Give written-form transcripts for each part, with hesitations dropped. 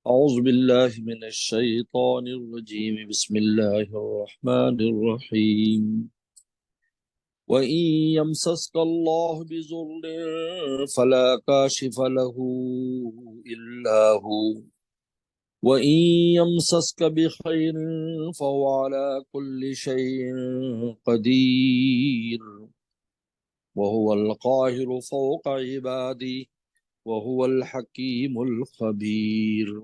أعوذ بالله من الشيطان الرجيم بسم الله الرحمن الرحيم وإن يمسسك الله بضر فلا كاشف له إلا هو وإن يمسسك بخير فهو على كل شيء قدير وهو القاهر فوق عباده وهو الحكيم الخبير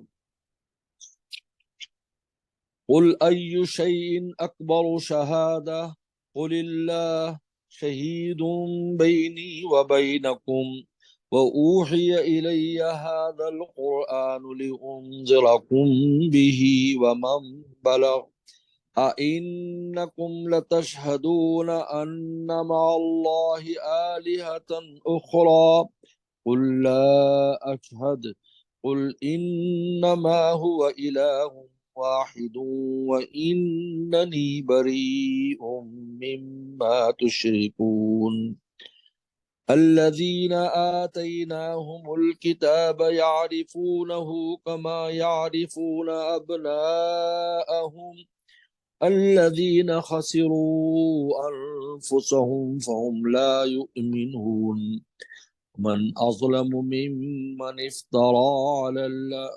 قل أي شيء أكبر شهادة قل الله شهيد بيني وبينكم وأوحي إلي هذا القرآن لأنذركم به ومن بلغ أئنكم لتشهدون أن مع الله آلهة أخرى قل لا أشهد قل إنما هو إله واحد وإنني بريء مما تشركون الذين آتيناهم الكتاب يعرفونه كما يعرفون أبناءهم الذين خسروا أنفسهم فهم لا يؤمنون من أظلم ممن افترى على الله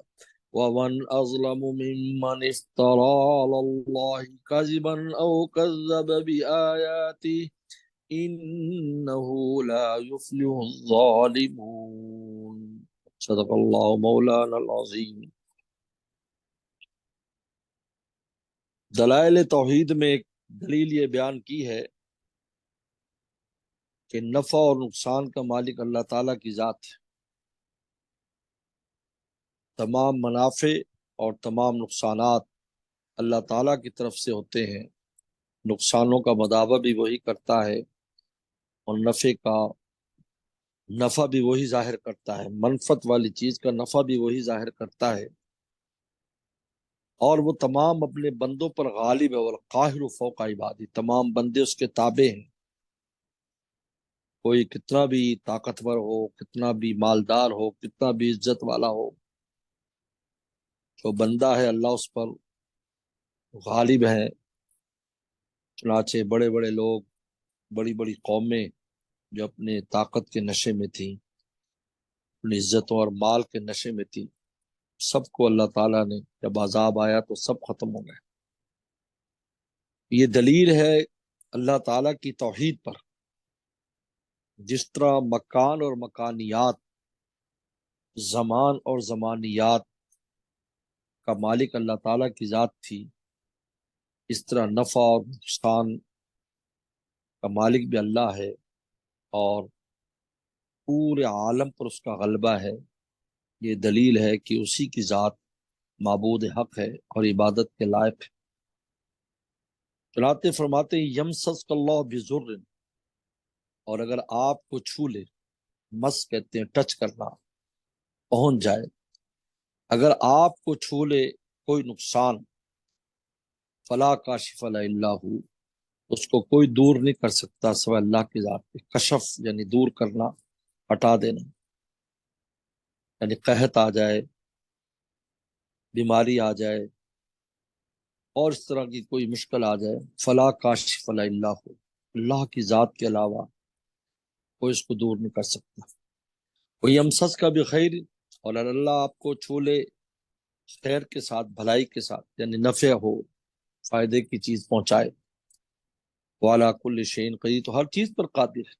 ومن أظلم ممن افترى على الله كذبا أو كذب بآياته إنه لا يفلح الظالمون صدق الله مولانا العظیم۔ دلائل توحید میں ایک دلیل یہ بیان کی ہے کہ نفع اور نقصان کا مالک اللہ تعالیٰ کی ذات ہے۔ تمام منافع اور تمام نقصانات اللہ تعالیٰ کی طرف سے ہوتے ہیں۔ نقصانوں کا مداوع بھی وہی کرتا ہے اور نفع بھی وہی ظاہر کرتا ہے، منفعت والی چیز کا نفع بھی وہی ظاہر کرتا ہے، اور وہ تمام اپنے بندوں پر غالب ہے۔ والقاہر فوق عبادی، تمام بندے اس کے تابع ہیں۔ کوئی کتنا بھی طاقتور ہو، کتنا بھی مالدار ہو، کتنا بھی عزت والا ہو، جو بندہ ہے اللہ اس پر غالب ہے۔ چنانچہ بڑے بڑے لوگ، بڑی بڑی قومیں جو اپنے طاقت کے نشے میں تھیں، اپنی عزتوں اور مال کے نشے میں تھی، سب کو اللہ تعالیٰ نے جب عذاب آیا تو سب ختم ہو گئے۔ یہ دلیل ہے اللہ تعالیٰ کی توحید پر۔ جس طرح مکان اور مکانیات، زمان اور زمانیات کا مالک اللہ تعالیٰ کی ذات تھی، اس طرح نفع اور نقصان کا مالک بھی اللہ ہے، اور پورے عالم پر اس کا غلبہ ہے۔ یہ دلیل ہے کہ اسی کی ذات معبود حق ہے اور عبادت کے لائق ہے۔ چنانچہ فرماتے ہیں یمسسک اللہ بضر، اور اگر آپ کو چھو لے، مس کہتے ہیں ٹچ کرنا، پہنچ جائے، اگر آپ کو چھو لے کوئی نقصان، فلا کاشف الا اللہ، اس کو کوئی دور نہیں کر سکتا سوائے اللہ کی ذات پہ۔ کشف یعنی دور کرنا، ہٹا دینا، یعنی قحط آ جائے، بیماری آ جائے، اور اس طرح کی کوئی مشکل آ جائے، فلا کاشف الا اللہ، اللہ کی ذات کے علاوہ کوئی اس کو دور نہیں کر سکتا۔ کوئی یمسس کا بھی خیر، اور اگر اللہ آپ کو چھو لے خیر کے ساتھ، بھلائی کے ساتھ، یعنی نفع ہو، فائدے کی چیز پہنچائے، وعلیٰ کل شیء قدیر، تو ہر چیز پر قادر ہے،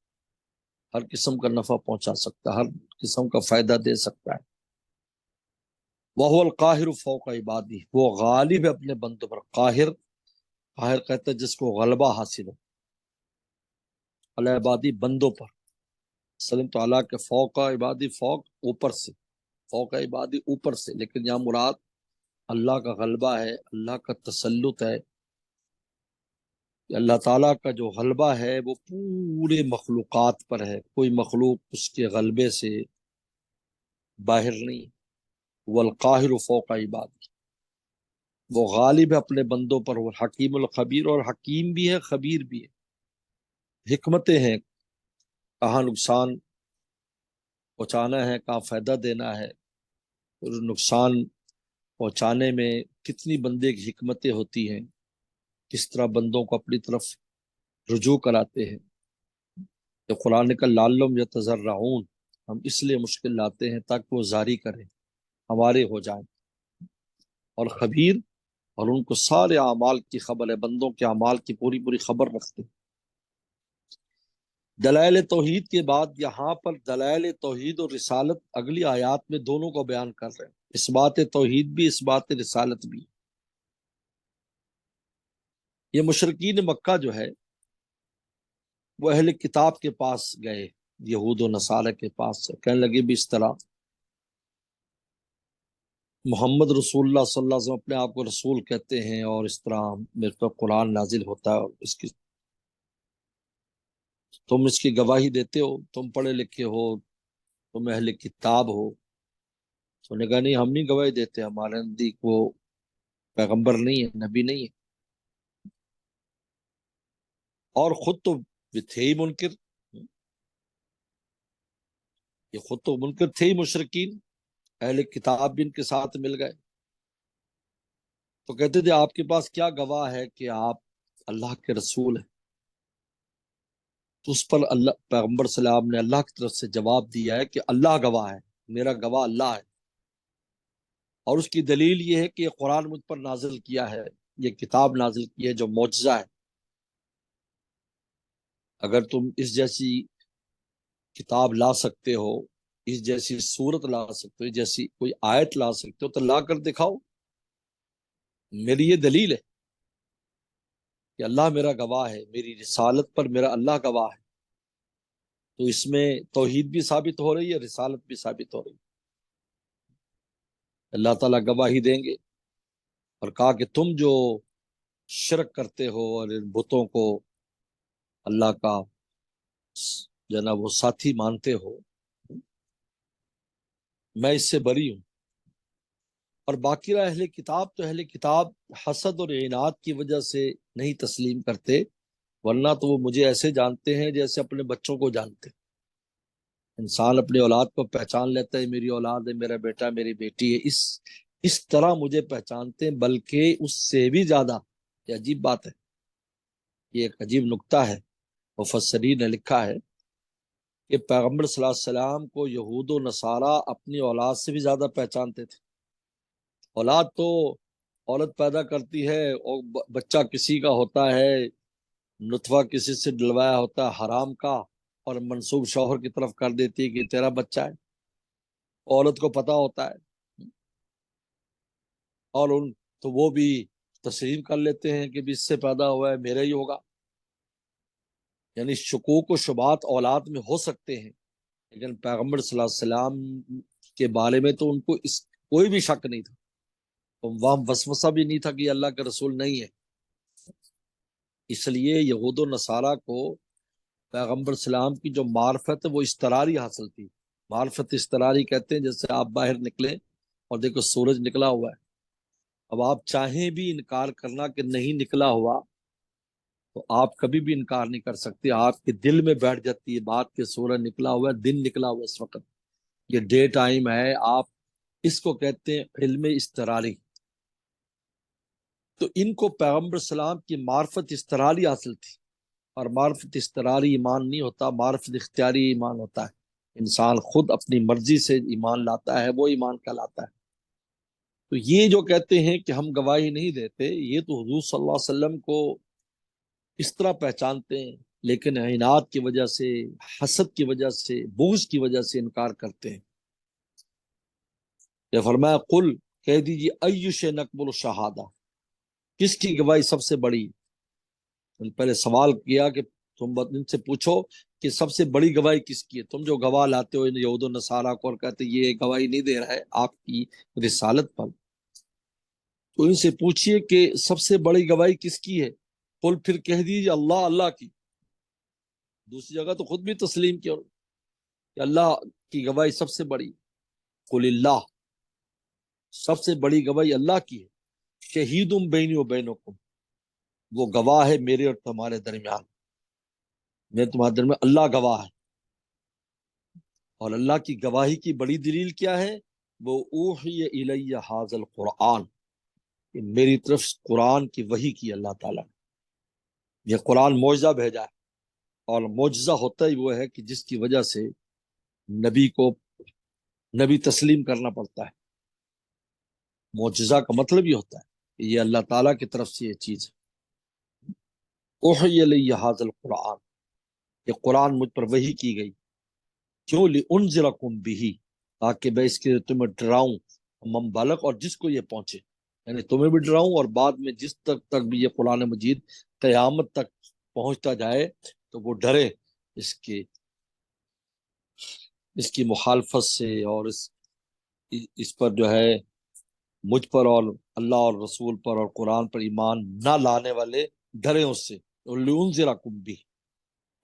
ہر قسم کا نفع پہنچا سکتا ہے، ہر قسم کا فائدہ دے سکتا ہے۔ وَهُوَ الْقَاهِرُ فَوْقَ عِبَادِهِ، وہ غالب ہے اپنے بندوں پر۔ قاہر کہتا ہے جس کو غلبہ حاصل ہو، علی عبادی بندوں پر۔ سلم تعالیٰ کے فوق عبادی، فوق اوپر سے، فوق عبادی اوپر سے، لیکن یہاں مراد اللہ کا غلبہ ہے، اللہ کا تسلط ہے۔ کہ اللہ تعالیٰ کا جو غلبہ ہے وہ پورے مخلوقات پر ہے، کوئی مخلوق اس کے غلبے سے باہر نہیں۔ والقاہر فوق عباد، وہ غالب ہے اپنے بندوں پر۔ وہ حکیم الخبیر، اور حکیم بھی ہے، خبیر بھی ہے۔ حکمتیں ہیں، کہاں نقصان پہنچانا ہے، کہاں فائدہ دینا ہے، اور نقصان پہنچانے میں کتنی بندے کی حکمتیں ہوتی ہیں، کس طرح بندوں کو اپنی طرف رجوع کراتے ہیں. کہ قرآن کا لعلہم یتضرعون، ہم اس لیے مشکل لاتے ہیں تاکہ وہ زاری کریں، ہمارے ہو جائیں. اور خبیر، اور ان کو سارے اعمال کی خبر ہے، بندوں کے اعمال کی پوری پوری خبر رکھتے ہیں. دلائل توحید کے بعد یہاں پر دلائل توحید اور رسالت اگلی آیات میں دونوں کو بیان کر رہے ہیں، اس بات توحید بھی، اس بات رسالت بھی. یہ مشرکین مکہ جو ہے وہ اہل کتاب کے پاس گئے، یہود و نصارہ کے پاس سے، کہنے لگے بھی اس طرح محمد رسول اللہ صلی اللہ علیہ وسلم اپنے آپ کو رسول کہتے ہیں، اور اس طرح میرے پر قرآن نازل ہوتا ہے، اور تم اس کی گواہی دیتے ہو، تم پڑھے لکھے ہو، تم اہل کتاب ہو. تو نے کہا نہیں، ہم نہیں گواہی دیتے، ہمارے نزدیک وہ پیغمبر نہیں ہے، نبی نہیں ہے. اور خود تو تھے ہی منکر، یہ خود تو منکر تھے ہی مشرکین، اہل کتاب بھی ان کے ساتھ مل گئے. تو کہتے تھے آپ کے پاس کیا گواہ ہے کہ آپ اللہ کے رسول ہیں؟ تو اس پر اللہ پیغمبر صلی اللہ علیہ وسلم نے اللہ کی طرف سے جواب دیا ہے کہ اللہ گواہ ہے، میرا گواہ اللہ ہے. اور اس کی دلیل یہ ہے کہ یہ قرآن مجھ پر نازل کیا ہے، یہ کتاب نازل کی ہے جو معجزہ ہے. اگر تم اس جیسی کتاب لا سکتے ہو، اس جیسی صورت لا سکتے ہو، جیسی کوئی آیت لا سکتے ہو، تو لا کر دکھاؤ. میری یہ دلیل ہے کہ اللہ میرا گواہ ہے، میری رسالت پر میرا اللہ گواہ ہے. تو اس میں توحید بھی ثابت ہو رہی ہے، رسالت بھی ثابت ہو رہی ہے. اللہ تعالیٰ گواہی دیں گے. اور کہا کہ تم جو شرک کرتے ہو اور ان بتوں کو اللہ کا جو ہے نا وہ ساتھی مانتے ہو، میں اس سے بری ہوں. اور باقی رہا اہل کتاب، تو اہل کتاب حسد اور عناد کی وجہ سے نہیں تسلیم کرتے، ورنہ تو وہ مجھے ایسے جانتے ہیں جیسے اپنے بچوں کو جانتے ہیں. انسان اپنی اولاد کو پہچان لیتا ہے، میری اولاد ہے، میرا بیٹا میری بیٹی ہے، اس طرح مجھے پہچانتے ہیں، بلکہ اس سے بھی زیادہ. یہ عجیب بات ہے، یہ ایک عجیب نکتہ ہے. مفسرین نے لکھا ہے کہ پیغمبر صلی اللہ علیہ وسلم کو یہود و نصارہ اپنی اولاد سے بھی زیادہ پہچانتے تھے. اولاد تو عورت پیدا کرتی ہے اور بچہ کسی کا ہوتا ہے، نطفہ کسی سے ڈلوایا ہوتا ہے حرام کا، اور منسوب شوہر کی طرف کر دیتی ہے کہ تیرا بچہ ہے. عورت کو پتا ہوتا ہے، اور تو وہ بھی تسلیم کر لیتے ہیں کہ بھی اس سے پیدا ہوا ہے، میرا ہی ہوگا. یعنی شکوک و شبہات اولاد میں ہو سکتے ہیں، لیکن پیغمبر صلی اللہ علیہ وسلم کے بارے میں تو ان کو کوئی بھی شک نہیں تھا، وہاں وسوسہ بھی نہیں تھا کہ اللہ کا رسول نہیں ہے. اس لیے یہود و نصارہ کو پیغمبر صلی اللہ علیہ وسلم کی جو معرفت ہے وہ استراری حاصل تھی. معرفت استراری کہتے ہیں جیسے آپ باہر نکلے اور دیکھو سورج نکلا ہوا ہے، اب آپ چاہیں بھی انکار کرنا کہ نہیں نکلا ہوا تو آپ کبھی بھی انکار نہیں کر سکتے. آپ کے دل میں بیٹھ جاتی ہے بات کہ سورج نکلا ہوا ہے، دن نکلا ہوا ہے اس وقت، یہ ڈے ٹائم ہے. آپ اس کو کہتے ہیں علم استراری. تو ان کو پیغمبر سلام کی معرفت استراری حاصل تھی. اور معرفت استراری ایمان نہیں ہوتا، معرفت اختیاری ایمان ہوتا ہے. انسان خود اپنی مرضی سے ایمان لاتا ہے، وہ ایمان کہلاتا ہے. تو یہ جو کہتے ہیں کہ ہم گواہی نہیں دیتے، یہ تو حضور صلی اللہ علیہ وسلم کو اس طرح پہچانتے ہیں، لیکن عناد کی وجہ سے، حسد کی وجہ سے، بغض کی وجہ سے انکار کرتے ہیں. یہ فرمایا قل، کہہ دیجیے ای شیء نقبل شہادہ، کس کی گواہی سب سے بڑی. پہلے سوال کیا کہ تم ان سے پوچھو کہ سب سے بڑی گواہی کس کی ہے. تم جو گواہ لاتے ہو یہود و نصارہ کو اور کہتے یہ گواہی نہیں دے رہا ہے آپ کی رسالت پر، تو ان سے پوچھئے کہ سب سے بڑی گواہی کس کی ہے. قل، پھر کہہ دیجیے اللہ، اللہ کی. دوسری جگہ تو خود بھی تسلیم کیا کہ اللہ کی گواہی سب سے بڑی. قل اللہ، سب سے بڑی گواہی اللہ کی ہے. شہید بینی و بینکم، وہ گواہ ہے میرے اور تمہارے درمیان، میں تمہارے درمیان اللہ گواہ ہے. اور اللہ کی گواہی کی بڑی دلیل کیا ہے؟ وہ اوحی الی ھذا القرآن، کہ میری طرف قرآن کی وحی کی اللہ تعالیٰ نے، یہ قرآن معجزہ بھیجا ہے، اور معجزہ ہوتا ہی وہ ہے کہ جس کی وجہ سے نبی کو نبی تسلیم کرنا پڑتا ہے۔ معجزہ کا مطلب یہ ہوتا ہے کہ یہ اللہ تعالیٰ کی طرف سے یہ چیز ہے۔ اوحی الی ھذا القرآن، یہ قرآن مجھ پر وحی کی گئی، کیوں؟ لانذرکم بہ، تاکہ میں اس کے تمہیں ڈراؤں، من بلغ، اور جس کو یہ پہنچے، یعنی تمہیں بھی ڈراؤں، اور بعد میں جس تک بھی یہ قرآن مجید قیامت تک پہنچتا جائے تو وہ ڈرے اس کی مخالفت سے، اور اس پر جو ہے مجھ پر اور اللہ اور رسول پر اور قرآن پر ایمان نہ لانے والے ڈرے اس سے۔ لِأُنذِرَكُمْ بِهِ،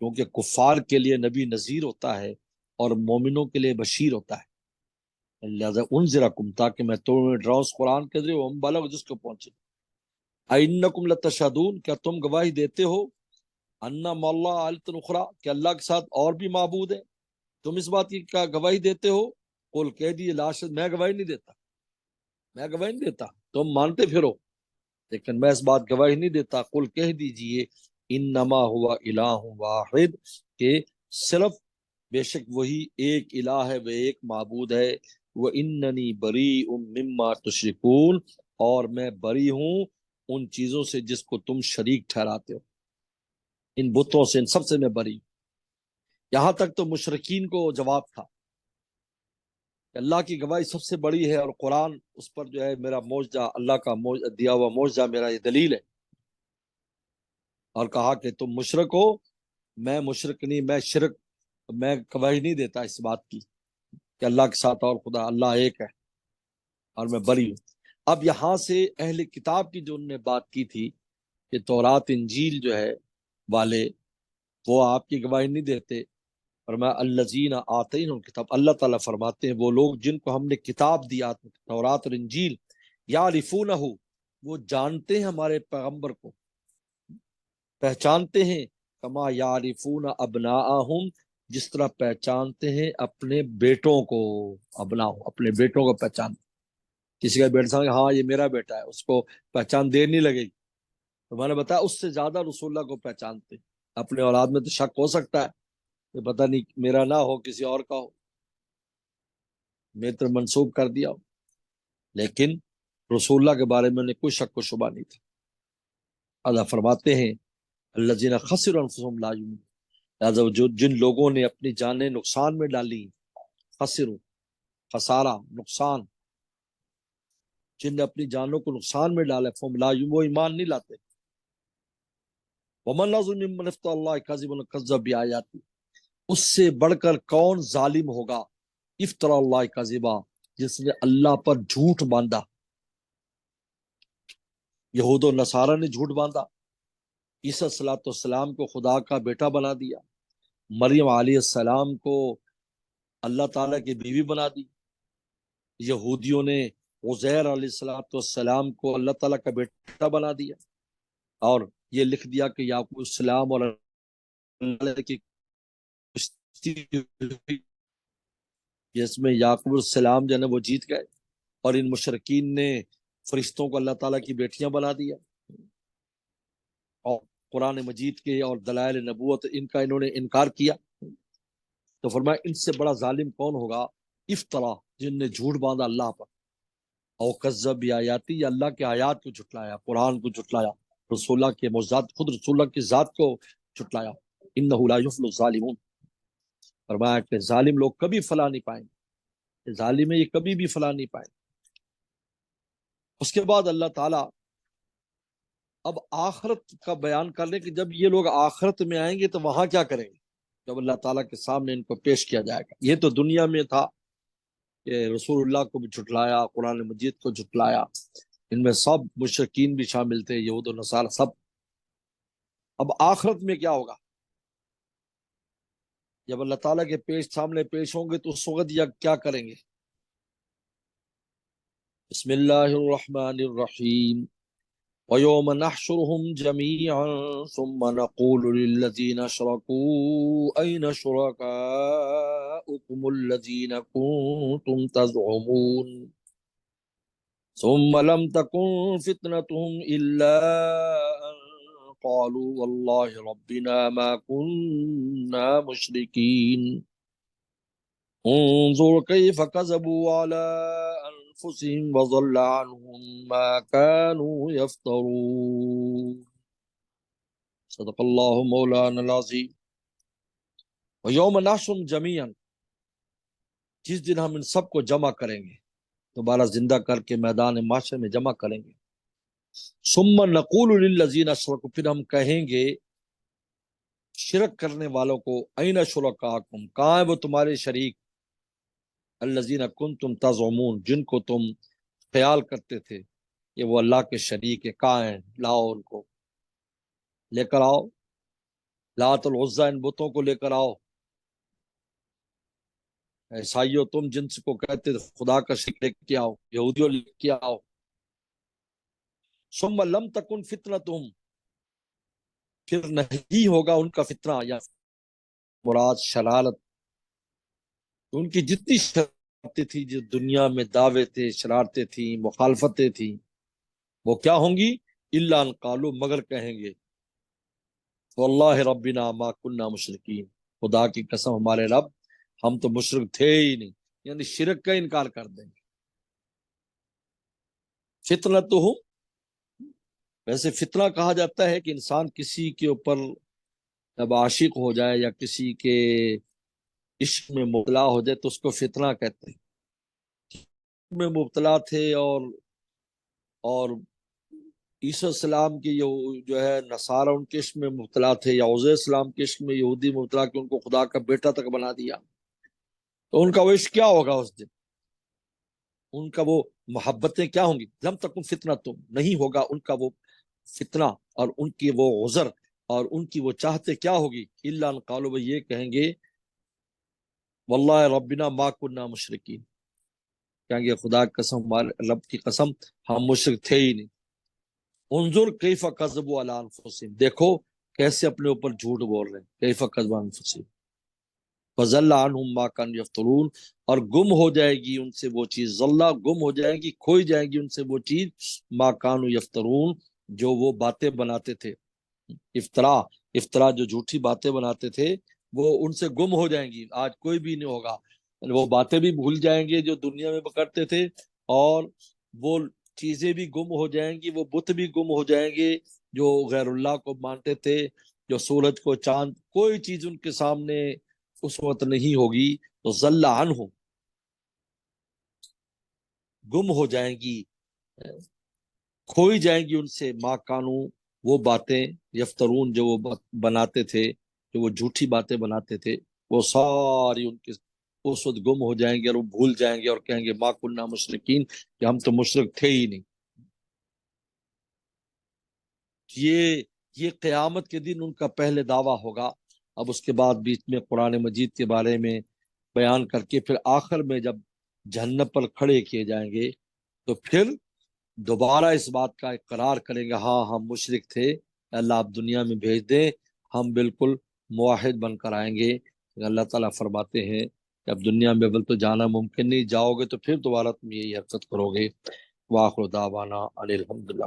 کیونکہ کفار کے لیے نبی نذیر ہوتا ہے اور مومنوں کے لیے بشیر ہوتا ہے، لہذا انذرکم، تاکہ میں تمہیں ڈراؤں اس قرآن کے ذریعے، ہم بلغ، جس کو پہنچے۔ اِنَّكُمْ لَتَشْهَدُونَ، کیا تم گواہی دیتے ہو، ان مع اللہ آلۃ اخری، کہ اللہ کے ساتھ اور بھی معبود ہیں، تم اس بات کی کیا گواہی دیتے ہو؟ قل، کہہ دیے، لا شک، میں گواہی نہیں دیتا، میں گواہی نہیں دیتا، تم مانتے پھرو لیکن میں اس بات گواہی نہیں دیتا۔ قل، کہہ دیجئے، انما ہوا الہ واحد، کہ صرف بے شک وہی ایک الہ ہے، وہ ایک معبود ہے، واننی بریء مما تشرکون، اور میں بری ہوں ان چیزوں سے جس کو تم شریک ٹھہراتے ہو، ان بتوں سے، ان سب سے میں بری ہوں۔ یہاں تک تو مشرکین کو جواب تھا کہ اللہ کی گواہی سب سے بڑی ہے، اور قرآن اس پر جو ہے میرا معجزہ، اللہ کا دیا ہوا معجزہ، میرا یہ دلیل ہے۔ اور کہا کہ تم مشرک ہو، میں مشرک نہیں، میں گواہی نہیں دیتا اس بات کی کہ اللہ کے ساتھ اور خدا، اللہ ایک ہے، اور میں بری ہوں۔ اب یہاں سے اہل کتاب کی جو انہوں نے بات کی تھی کہ تورات انجیل جو ہے والے، وہ آپ کی گواہی نہیں دیتے، فرمایا الذین آتینہم الکتاب، اللہ تعالیٰ فرماتے ہیں وہ لوگ جن کو ہم نے کتاب دیا، تورات اور انجیل، یعرفونہ، وہ جانتے ہیں ہمارے پیغمبر کو، پہچانتے ہیں، کما یعرفون ابناءہم، جس طرح پہچانتے ہیں اپنے بیٹوں کو، اپنے بیٹوں کو پہچانتے، کسی کا بیٹا سمجھے ہاں یہ میرا بیٹا ہے، اس کو پہچان دیر نہیں لگے گی، تو میں نے بتایا اس سے زیادہ رسول اللہ کو پہچانتے۔ اپنے اولاد میں تو شک ہو سکتا ہے کہ پتہ نہیں میرا نہ ہو، کسی اور کا ہو، میں تو منسوب کر دیا ہو، لیکن رسول اللہ کے بارے میں انہیں کوئی شک و شبہ نہیں تھا۔ اللہ فرماتے ہیں الذین خسروا انفسهم لا یؤمنون، لہٰذا جن لوگوں نے اپنی جانیں نقصان میں ڈالی، خسروا، خسارہ، نقصان، جن نے اپنی جانوں کو نقصان میں ڈالا، فہم لا یؤمنون، وہ ایمان نہیں لاتے۔ ومن اظلم ممن افتری علی اللہ کذبا وکذب بآیاتہ، اس سے بڑھ کر کون ظالم ہوگا، افتری اللہ کذبا، جس نے اللہ پر جھوٹ باندھا۔ یہود و نصارہ نے جھوٹ باندھا، عیسیٰ صلاۃ والسلام کو خدا کا بیٹا بنا دیا، مریم علیہ السلام کو اللہ تعالیٰ کی بیوی بنا دی، یہودیوں نے عزیر علیہ السلام کو اللہ تعالیٰ کا بیٹا بنا دیا، اور یہ لکھ دیا کہ یعقوب السلام اور اللہ کی کشتی ہوئی، جس میں یعقوب السلام جو ہے وہ جیت گئے، اور ان مشرکین نے فرشتوں کو اللہ تعالیٰ کی بیٹیاں بنا دیا، اور قرآن مجید کے اور دلائل نبوت ان کا انہوں نے انکار کیا۔ تو فرمایا ان سے بڑا ظالم کون ہوگا، افترا، جن نے جھوٹ باندھا اللہ پر، او کذب بآیاتی، یا اللہ کے آیات کو جھٹلایا، قرآن کو جھٹلایا، رسول اللہ کے معجزات، خود رسول اللہ کی ذات کو جھٹلایا۔ انہ لا یفلح الظالمون، فرمایا کہ ظالم لوگ کبھی فلاح نہیں پائیں گے، ظالم یہ کبھی بھی فلاح نہیں پائیں گے۔ اس کے بعد اللہ تعالیٰ اب آخرت کا بیان کر لیں کہ جب یہ لوگ آخرت میں آئیں گے تو وہاں کیا کریں گے، جب اللہ تعالیٰ کے سامنے ان کو پیش کیا جائے گا۔ یہ تو دنیا میں تھا کہ رسول اللہ کو بھی جھٹلایا، قرآن مجید کو جھٹلایا، ان میں سب مشرکین بھی شامل تھے، یہود و نصارہ سب۔ اب آخرت میں کیا ہوگا، جب اللہ تعالیٰ کے سامنے پیش ہوں گے تو اس وقت یہ کیا کریں گے۔ بسم اللہ الرحمن الرحیم، وَيَوْمَ نَحْشُرُهُمْ جَمِيعًا ثُمَّ نَقُولُ لِلَّذِينَ أَشْرَكُوا أَيْنَ شُرَكَاؤُكُمُ الَّذِينَ كُنتُمْ تَزْعُمُونَ ثُمَّ لَمْ تَكُنْ فِتْنَتُهُمْ إِلَّا أَنْ قَالُوا وَاللَّهِ رَبِّنَا مَا كُنَّا مُشْرِكِينَ انظر كيف كذبوا على أنفسهم وضل عنهم ما كانوا يفترون صدق الله مولانا العظیم ويوم نحشرهم جميعا جس دن ہم ان سب کو جمع کریں گے دوبارہ زندہ کر کے میدان معاشر میں جمع کریں گے ثم نقول للذین اشرکوا پھر ہم کہیں گے شرک کرنے والوں کو این شرکاکم کہاں ہے وہ تمہارے شریک الذین کنتم تزعمون جن کو تم خیال کرتے تھے کہ وہ اللہ کے شریک ہے کہاں ہیں لاؤ ان کو لے کر آؤ لات العزا ان بتوں کو لے کر آؤ عیسائیوں تم جنس کو کہتے تھے خدا کا شریک لے کے آؤ یہودیوں لے کے آؤ ثم لم تکن فتنتہم پھر نہیں ہوگا ان کا فتنہ یا مراد شرارت ان کی جتنی شرارتیں تھی جو دنیا میں دعوے تھے شرارتیں تھیں مخالفتیں تھیں وہ کیا ہوں گی الا ان قالوا مگر کہیں گے واللہ ربنا ما کننا مشرکین خدا کی قسم ہمارے رب ہم تو مشرک تھے ہی نہیں یعنی شرک کا انکار کر دیں گے فتنتہم ویسے فتنہ کہا جاتا ہے کہ انسان کسی کے اوپر جب عاشق ہو جائے یا کسی کے عشق میں مبتلا ہو جائے تو اس کو فتنہ کہتے ہیں میں مبتلا تھے اور عیسیٰ السلام کی جو ہے نصارہ ان کے عشق میں مبتلا تھے یا عزیر السلام کے عشق میں یہودی مبتلا کہ ان کو خدا کا بیٹا تک بنا دیا تو ان کا وہ عشق کیا ہوگا اس دن ان کا وہ محبتیں کیا ہوں گی لم تکن فتنہ تم نہیں ہوگا ان کا وہ فتنہ اور ان کی وہ عذر اور ان کی وہ چاہتے کیا ہوگی الا ان قالوا وہ یہ کہیں گے واللہ ربنا ما کننا مشرکین کہیں گے خدا کی قسم ہمارے رب کی قسم ہم مشرک تھے ہی نہیں انظر کیف کذبوا علی انفسہم دیکھو کیسے اپنے اوپر جھوٹ بول رہے ہیں کیف کذبوا علی انفسہم فضل عنہم ما کانوا یفترون اور گم ہو جائے گی ان سے وہ چیز ضلع گم ہو جائے گی کھوئی جائے گی ان سے وہ چیز ما کانوا یفترون جو وہ باتیں بناتے تھے افطرا جو جھوٹی باتیں بناتے تھے وہ ان سے گم ہو جائیں گی آج کوئی بھی نہیں ہوگا وہ باتیں بھی بھول جائیں گے جو دنیا میں کرتے تھے اور وہ چیزیں بھی گم ہو جائیں گی وہ بت بھی گم ہو جائیں گے جو غیر اللہ کو مانتے تھے جو سورج کو چاند کوئی چیز ان کے سامنے اس وقت نہیں ہوگی تو ضل عنہم گم ہو جائیں گی کھوئی جائیں گی ان سے ما کانو وہ باتیں یفترون جو وہ بناتے تھے جو وہ جھوٹی باتیں بناتے تھے وہ ساری ان کے اس وقت گم ہو جائیں گے اور وہ بھول جائیں گے اور کہیں گے ما کننا مشرکین کہ ہم تو مشرک تھے ہی نہیں یہ قیامت کے دن ان کا پہلے دعویٰ ہوگا اب اس کے بعد بیچ میں قرآن مجید کے بارے میں بیان کر کے پھر آخر میں جب جہنم پر کھڑے کیے جائیں گے تو پھر دوبارہ اس بات کا اقرار کریں گے ہاں ہم مشرک تھے اللہ آپ دنیا میں بھیج دیں ہم بالکل موحد بن کر آئیں گے اللہ تعالیٰ فرماتے ہیں کہ اب دنیا میں بل تو جانا ممکن نہیں جاؤ گے تو پھر دوبارہ تم یہی حرکت کرو گے وآخر دعوانا ان الحمدللہ